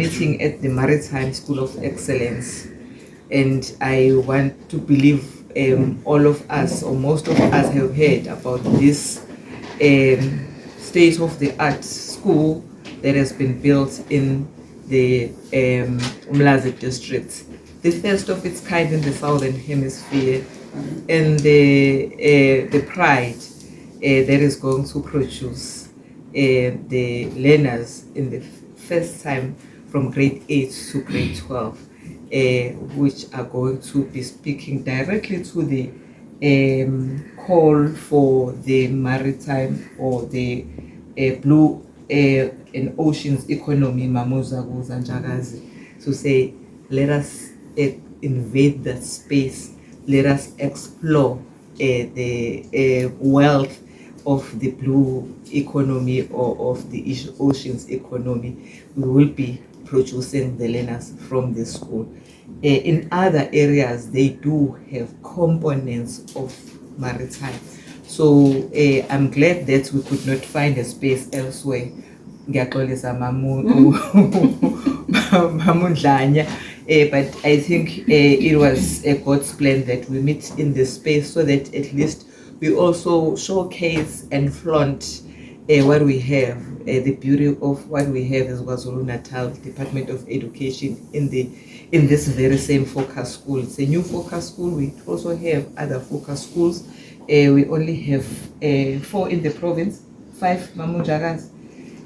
meeting at the Maritime School of Excellence, and I want to believe all of us, or most of us, have heard about this state-of-the-art school that has been built in the Umlazi district, the first of its kind in the Southern Hemisphere, and the pride that is going to produce the learners in the first time from grade 8 to grade 12, which are going to be speaking directly to the call for the maritime or the blue and oceans economy, Mamuza Zanjagazi, to say, let us invade that space, let us explore the wealth of the blue economy or of the oceans economy. We will be producing the learners from the school. In other areas, they do have components of maritime. So I'm glad that we could not find a space elsewhere. Ngiyaxolisa Mamundlanya, but I think it was a God's plan that we meet in this space so that at least we also showcase and flaunt what we have, the beauty of what we have as KwaZulu-Natal Department of Education in this very same focus school. It's a new focus school. We also have other focus schools. We only have 4 in the province, 5 Mamujagas.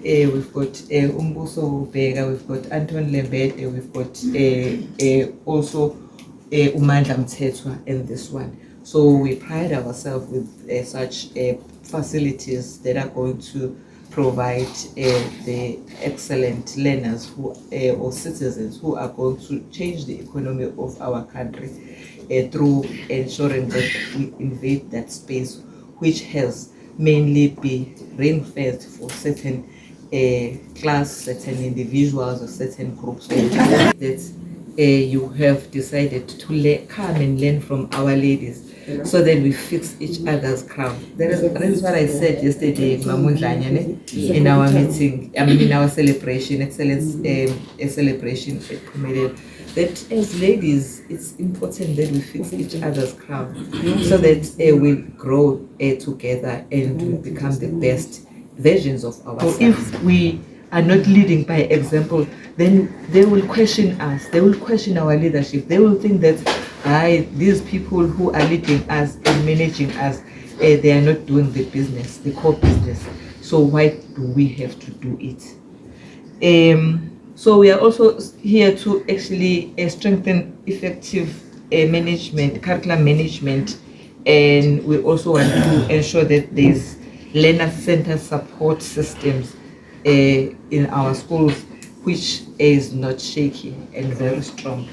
We've got Umbuso Bega, we've got Anton Lembede, we've got also Umandla Mthethwa in this one. So we pride ourselves with such facilities that are going to provide the excellent learners who or citizens who are going to change the economy of our country through ensuring that we invade that space, which has mainly been ring-fenced for certain class, certain individuals, or certain groups. That you have decided to come and learn from our ladies, so that we fix each other's crown. That is what I said yesterday, Mamundlanya, in our meeting, in our celebration, excellence, a celebration at Pumele, that as ladies, it's important that we fix each other's crown, so that we grow together and we become the best versions of ourselves. If we are not leading by example, then they will question us, they will question our leadership, they will think that these people who are leading us and managing us, they are not doing the business, the core business. So why do we have to do it? So we are also here to actually strengthen effective management, curriculum management, and we also want to ensure that there's learner-centered support systems in our schools, which is not shaky and very strong.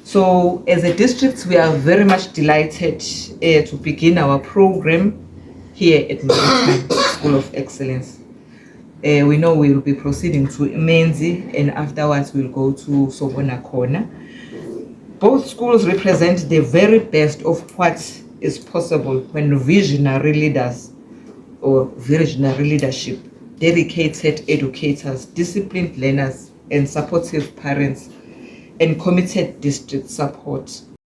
So as a district, we are very much delighted to begin our program here at Maritime School of Excellence. We know we will be proceeding to Menzi, and afterwards we'll go to Sobona Corner. Both schools represent the very best of what is possible when visionary leaders or visionary leadership, dedicated educators, disciplined learners, and supportive parents, and committed district support